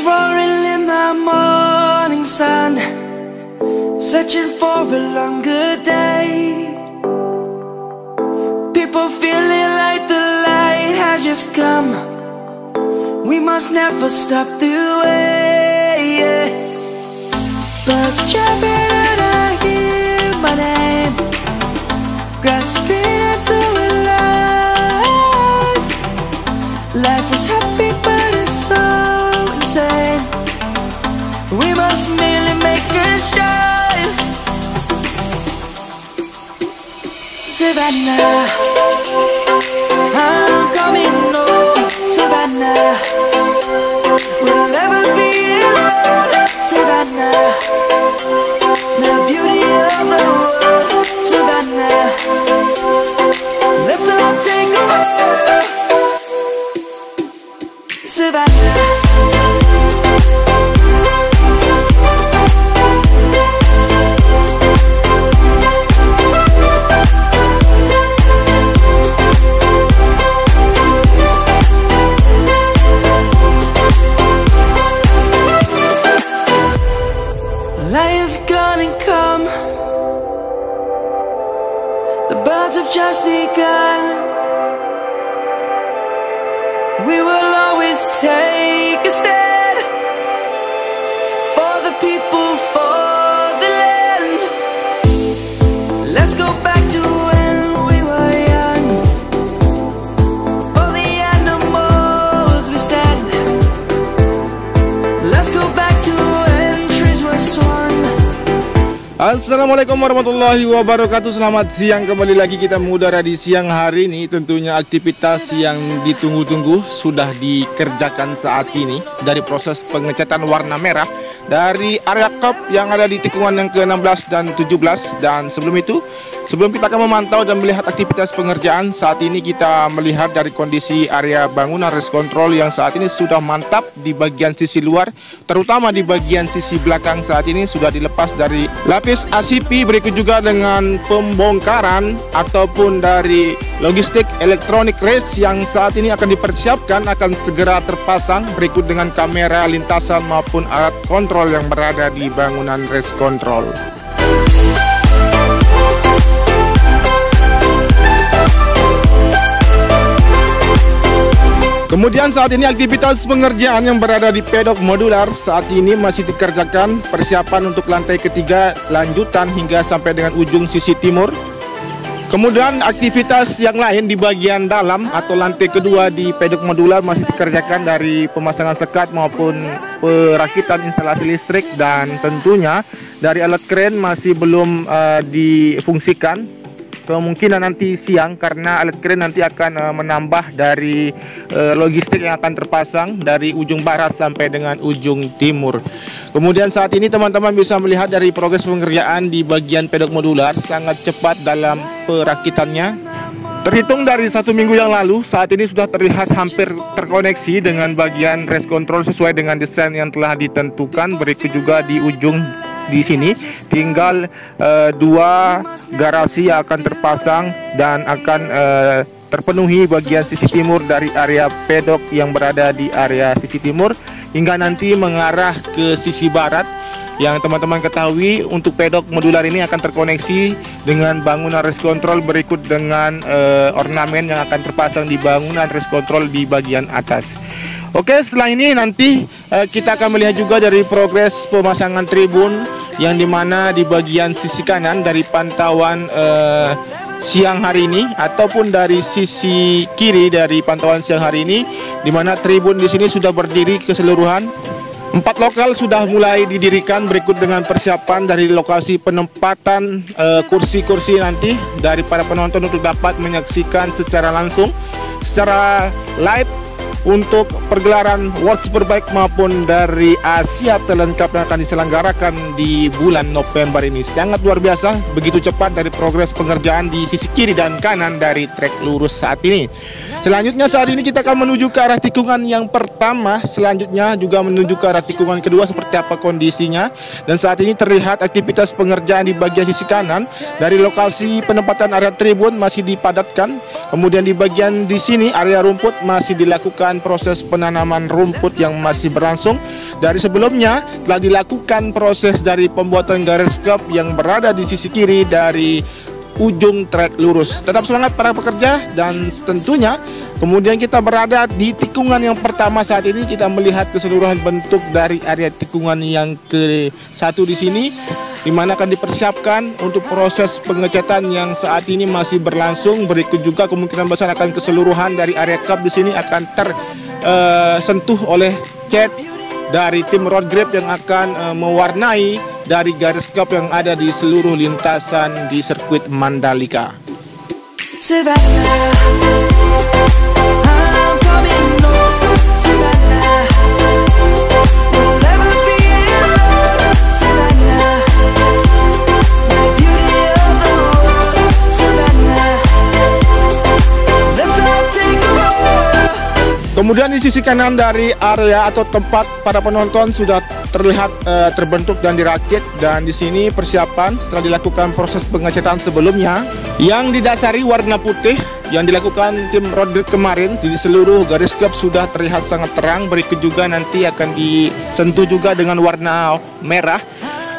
Lions roaring in the morning sun, searching for a longer day. People feeling like the light has just come. We must never stop the way. Birds chirping and I hear my name, grasping into a life. Life is happy but it's so insane. We must merely make a start. Savannah, I'm coming home. Savannah, we'll never be alone. Savannah, the beauty of the world. Savannah, let's all take a walk. Savannah. Lions gonna come. The birds have just begun. We will always take a stand for the people, for the land. Let's go back to when we were young. For the animals we stand. Let's go back to when trees were swung. Assalamualaikum warahmatullahi wabarakatuh. Selamat siang, kembali lagi kita mengudara di siang hari ini. Tentunya aktivitas yang ditunggu-tunggu sudah dikerjakan saat ini. Dari proses pengecatan warna merah dari area kop yang ada di tikungan yang ke-16 dan 17. Dan sebelum itu, sebelum kita akan memantau dan melihat aktivitas pengerjaan, saat ini kita melihat dari kondisi area bangunan race control yang saat ini sudah mantap di bagian sisi luar, terutama di bagian sisi belakang saat ini sudah dilepas dari lapis ACP. Berikut juga dengan pembongkaran ataupun dari logistik elektronik race yang saat ini akan dipersiapkan, akan segera terpasang. Berikut dengan kamera lintasan maupun alat kontrol yang berada di bangunan race control. Kemudian saat ini aktivitas pengerjaan yang berada di pedok modular saat ini masih dikerjakan, persiapan untuk lantai ketiga lanjutan hingga sampai dengan ujung sisi timur. Kemudian aktivitas yang lain di bagian dalam atau lantai kedua di pedok modular masih dikerjakan dari pemasangan sekat maupun perakitan instalasi listrik, dan tentunya dari alat kren masih belum difungsikan. Kemungkinan nanti siang karena alat kren nanti akan menambah dari logistik yang akan terpasang dari ujung barat sampai dengan ujung timur. Kemudian saat ini teman-teman bisa melihat dari progres pengerjaan di bagian pedok modular sangat cepat dalam perakitannya. Terhitung dari 1 minggu yang lalu, saat ini sudah terlihat hampir terkoneksi dengan bagian race control sesuai dengan desain yang telah ditentukan. Berikut juga di ujung di sini tinggal 2 garasi yang akan terpasang dan akan terpenuhi bagian sisi timur dari area pedok yang berada di area sisi timur hingga nanti mengarah ke sisi barat. Yang teman-teman ketahui, untuk pedok modular ini akan terkoneksi dengan bangunan race control berikut dengan ornamen yang akan terpasang di bangunan race control di bagian atas. Oke, setelah ini nanti kita akan melihat juga dari progres pemasangan tribun yang dimana di bagian sisi kanan dari pantauan siang hari ini ataupun dari sisi kiri dari pantauan siang hari ini, dimana tribun di sini sudah berdiri keseluruhan. 4 lokal sudah mulai didirikan berikut dengan persiapan dari lokasi penempatan kursi-kursi nanti dari para penonton untuk dapat menyaksikan secara langsung, secara live untuk pergelaran World Superbike maupun dari Asia terlengkap yang akan diselenggarakan di bulan November ini. Sangat luar biasa, begitu cepat dari progres pengerjaan di sisi kiri dan kanan dari trek lurus saat ini. Selanjutnya saat ini kita akan menuju ke arah tikungan yang pertama, selanjutnya juga menuju ke arah tikungan kedua seperti apa kondisinya. Dan saat ini terlihat aktivitas pengerjaan di bagian sisi kanan dari lokasi penempatan area tribun masih dipadatkan. Kemudian di bagian di sini area rumput masih dilakukan proses penanaman rumput yang masih berlangsung. dari sebelumnya telah dilakukan proses dari pembuatan garis curb yang berada di sisi kiri dari ujung trek lurus. Tetap semangat para pekerja, dan tentunya kemudian kita berada di tikungan yang pertama. Saat ini kita melihat keseluruhan bentuk dari area tikungan yang ke-1 di sini, di mana akan dipersiapkan untuk proses pengecatan yang saat ini masih berlangsung. Berikut juga kemungkinan besar akan keseluruhan dari area curb di sini akan tersentuh oleh cat dari tim road grip yang akan mewarnai dari garis curb yang ada di seluruh lintasan di sirkuit Mandalika. Kemudian di sisi kanan dari area atau tempat para penonton sudah terlihat terbentuk dan dirakit, dan di sini persiapan setelah dilakukan proses pengecatan sebelumnya yang didasari warna putih yang dilakukan tim road grip kemarin. Di seluruh garis curb sudah terlihat sangat terang. Berikut juga nanti akan disentuh juga dengan warna merah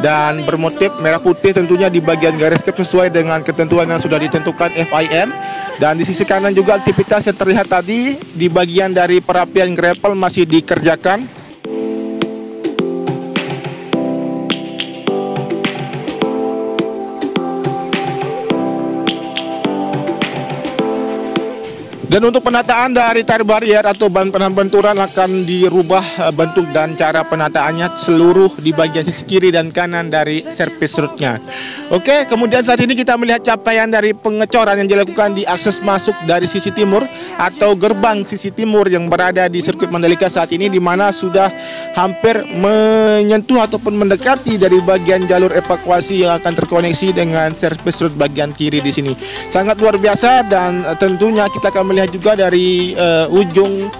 dan bermotif merah putih tentunya di bagian garis curb sesuai dengan ketentuan yang sudah ditentukan FIM. Dan di sisi kanan juga aktivitas yang terlihat tadi di bagian dari perapian gravel masih dikerjakan. Dan untuk penataan dari tire barrier atau ban penahan benturan akan dirubah bentuk dan cara penataannya seluruh di bagian sisi kiri dan kanan dari service roadnya. Oke, kemudian saat ini kita melihat capaian dari pengecoran yang dilakukan di akses masuk dari sisi timur atau gerbang sisi timur yang berada di sirkuit Mandalika saat ini, di mana sudah hampir menyentuh ataupun mendekati dari bagian jalur evakuasi yang akan terkoneksi dengan service road bagian kiri di sini. Sangat luar biasa, dan tentunya kita akan melihat juga dari ujung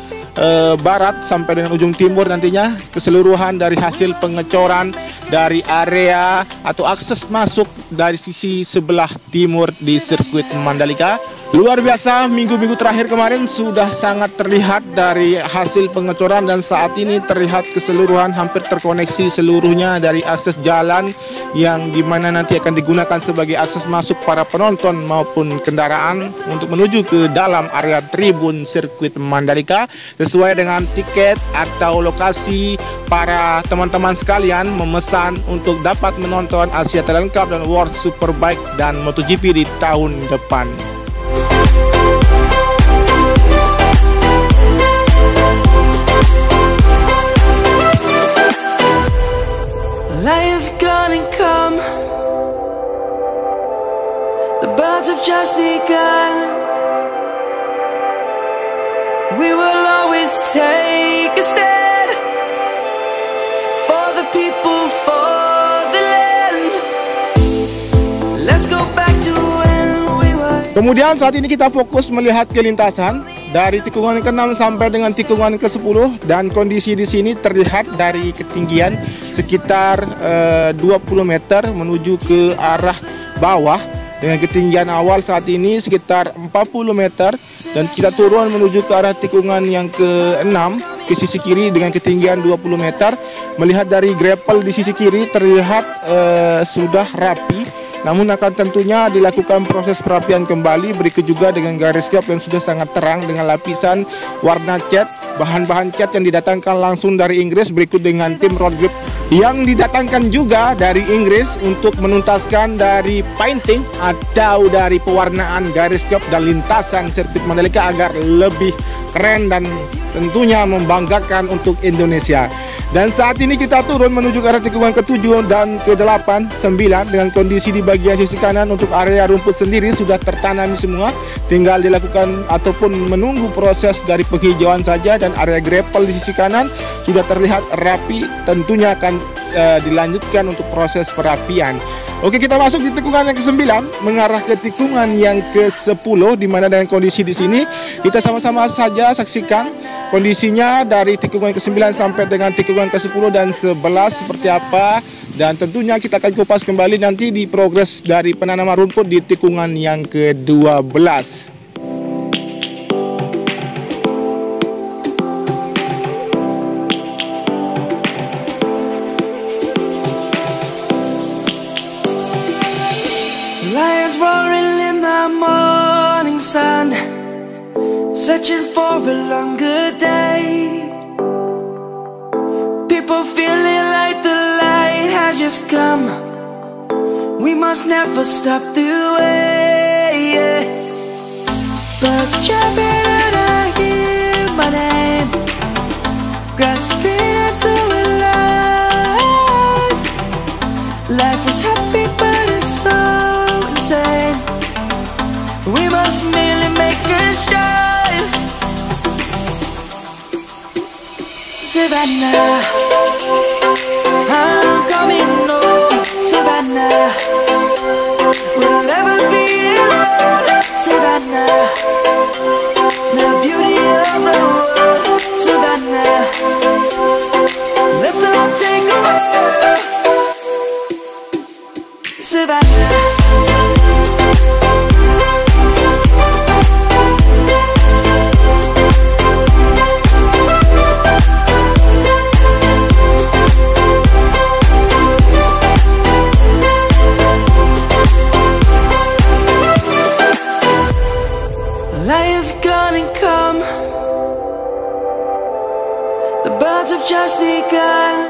barat sampai dengan ujung timur nantinya keseluruhan dari hasil pengecoran dari area atau akses masuk dari sisi sebelah timur di sirkuit Mandalika. Luar biasa, minggu-minggu terakhir kemarin sudah sangat terlihat dari hasil pengecoran, dan saat ini terlihat keseluruhan hampir terkoneksi seluruhnya dari akses jalan yang dimana nanti akan digunakan sebagai akses masuk para penonton maupun kendaraan untuk menuju ke dalam area tribun sirkuit Mandalika sesuai dengan tiket atau lokasi para teman-teman sekalian memesan untuk dapat menonton Asia Talent Cup dan World Superbike dan MotoGP di tahun depan. Lion's gonna come. The birds have just begun. We will always take a stand for the people, for the land. Let's go back to when we were. Kemudian saat ini kita fokus melihat ke lintasan dari tikungan ke-6 sampai dengan tikungan ke-10, dan kondisi di sini terlihat dari ketinggian sekitar 20 meter menuju ke arah bawah dengan ketinggian awal saat ini sekitar 40 meter, dan kita turun menuju ke arah tikungan yang ke-6 ke sisi kiri dengan ketinggian 20 meter. Melihat dari gravel di sisi kiri terlihat sudah rapi, namun akan tentunya dilakukan proses perapian kembali. Berikut juga dengan garis curb yang sudah sangat terang dengan lapisan warna cat, bahan-bahan cat yang didatangkan langsung dari Inggris. Berikut dengan tim road grip yang didatangkan juga dari Inggris untuk menuntaskan dari painting atau dari pewarnaan garis curb dan lintasan sirkuit Mandalika agar lebih keren dan tentunya membanggakan untuk Indonesia. Dan saat ini kita turun menuju ke arah tikungan ke-7 dan ke-8, 9 dengan kondisi di bagian sisi kanan untuk area rumput sendiri sudah tertanami semua. Tinggal dilakukan ataupun menunggu proses dari penghijauan saja, dan area gravel di sisi kanan sudah terlihat rapi. Tentunya akan dilanjutkan untuk proses perapian. Oke, kita masuk di tikungan yang ke-9 mengarah ke tikungan yang ke-10, di mana dengan kondisi di sini kita sama-sama saja saksikan kondisinya dari tikungan ke-9 sampai dengan tikungan ke-10 dan 11 seperti apa. Dan tentunya kita akan kupas kembali nanti di progres dari penanaman rumput di tikungan yang ke-12. sun, searching for a longer day. People feeling like the light has just come. We must never stop the way, yeah. Birds jumping and I hear my name, grasping into a life. Life is happy but it's so insane. We must merely make a start. Savannah, I'm coming home. Savannah, we'll never be alone. Savannah, the beauty of the world. Savannah, let's all take a walk. Savannah. Lion's gonna come. The birds have just begun.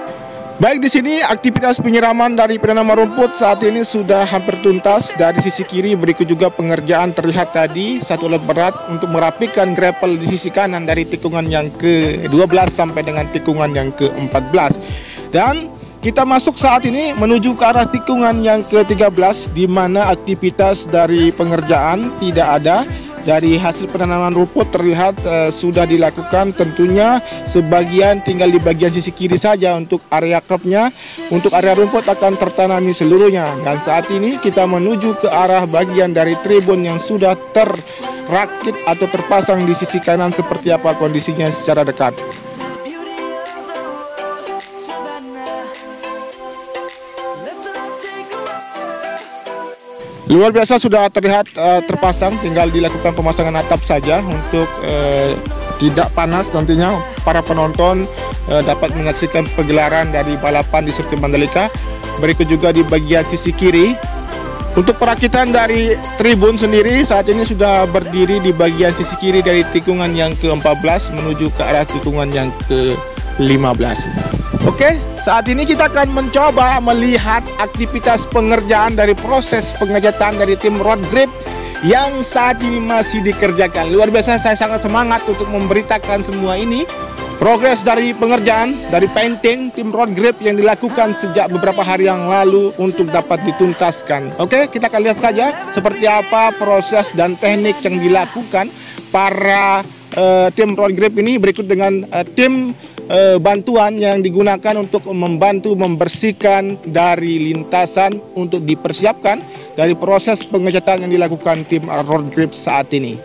Baik, di sini aktivitas penyiraman dari penanaman rumput saat ini sudah hampir tuntas. Dari sisi kiri berikut juga pengerjaan terlihat tadi satu alat berat untuk merapikan gravel di sisi kanan dari tikungan yang ke-12 sampai dengan tikungan yang ke-14. Dan kita masuk saat ini menuju ke arah tikungan yang ke-13 di mana aktivitas dari pengerjaan tidak ada. Dari hasil penanaman rumput terlihat sudah dilakukan, tentunya sebagian tinggal di bagian sisi kiri saja untuk area kerbnya. Untuk area rumput akan tertanami seluruhnya. Dan saat ini kita menuju ke arah bagian dari tribun yang sudah terrakit atau terpasang di sisi kanan seperti apa kondisinya secara dekat. Luar biasa sudah terlihat terpasang, tinggal dilakukan pemasangan atap saja untuk tidak panas nantinya para penonton dapat menyaksikan pergelaran dari balapan di sirkuit Mandalika. Berikut juga di bagian sisi kiri. Untuk perakitan dari tribun sendiri saat ini sudah berdiri di bagian sisi kiri dari tikungan yang ke-14 menuju ke arah tikungan yang ke-15. Oke, saat ini kita akan mencoba melihat aktivitas pengerjaan dari proses pengecatan dari tim road grip yang saat ini masih dikerjakan. Luar biasa, saya sangat semangat untuk memberitakan semua ini. Progres dari pengerjaan, dari painting tim road grip yang dilakukan sejak beberapa hari yang lalu untuk dapat dituntaskan. Oke, kita akan lihat saja seperti apa proses dan teknik yang dilakukan para tim road grip ini. Berikut dengan tim bantuan yang digunakan untuk membantu membersihkan dari lintasan untuk dipersiapkan dari proses pengecatan yang dilakukan tim road grip saat ini.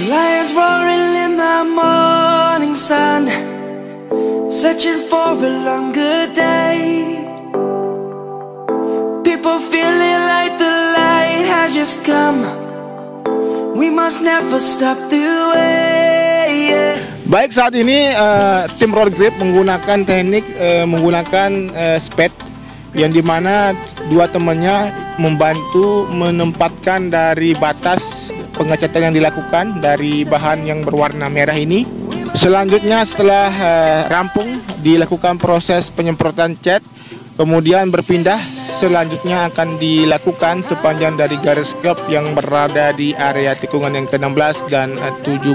Lions roaring in the morning sun, searching for a longer day. People feeling like the light has just come. We must never stop the way, yeah. Baik, saat ini tim road grip menggunakan teknik menggunakan spade yang dimana dua temannya membantu menempatkan dari batas pengecatan yang dilakukan dari bahan yang berwarna merah ini. Selanjutnya setelah rampung dilakukan proses penyemprotan cat, kemudian berpindah selanjutnya akan dilakukan sepanjang dari garis kerb yang berada di area tikungan yang ke-16 dan 17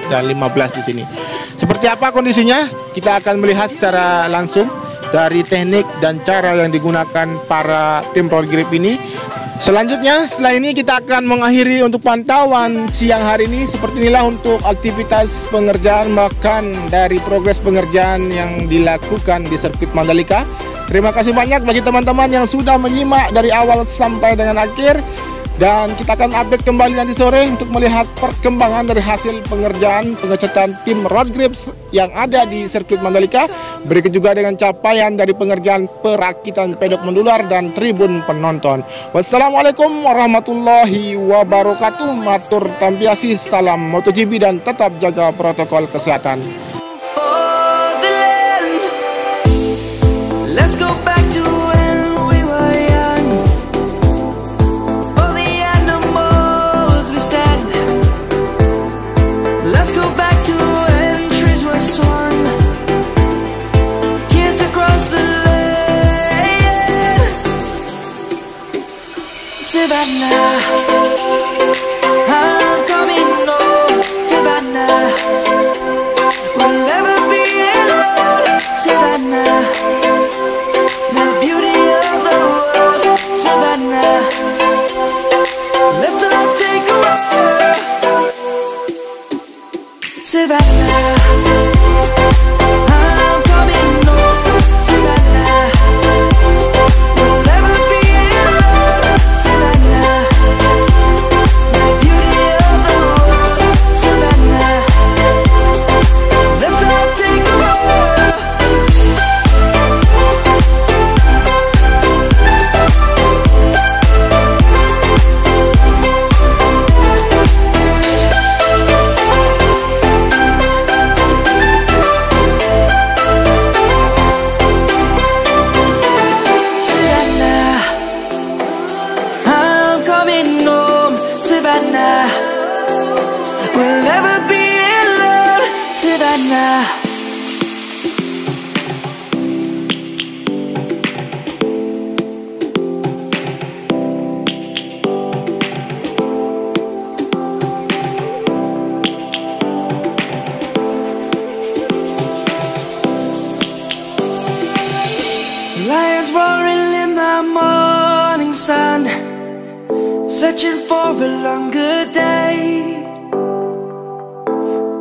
dan 15 di sini. Seperti apa kondisinya? Kita akan melihat secara langsung dari teknik dan cara yang digunakan para tim road grip ini. Selanjutnya setelah ini kita akan mengakhiri untuk pantauan siang hari ini. Seperti inilah untuk aktivitas pengerjaan bahkan dari progres pengerjaan yang dilakukan di sirkuit Mandalika. Terima kasih banyak bagi teman-teman yang sudah menyimak dari awal sampai dengan akhir. Dan kita akan update kembali nanti sore untuk melihat perkembangan dari hasil pengerjaan pengecatan tim road grips yang ada di sirkuit Mandalika. Berikut juga dengan capaian dari pengerjaan perakitan pedok mendular dan tribun penonton. Wassalamualaikum warahmatullahi wabarakatuh. Matur tampiasih, salam MotoGP dan tetap jaga protokol kesehatan. Let's go back to when we were young. Savannah. I'm coming home, Savannah. We'll never be alone, Savannah. The beauty of the world, Savannah. Let's all take a walk. Savannah, we'll never be alone, Savannah. Lions roaring in the morning sun, searching for a longer day.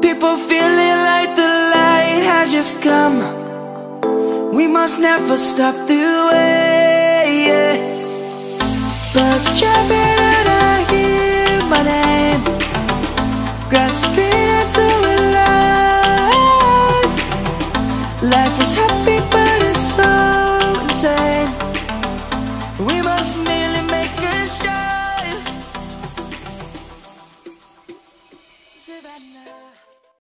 People feeling like the light has just come. We must never stop the way. Birds chirping and I hear my name, grasping into a life. Life is happy but it's so insane. We must merely make a start.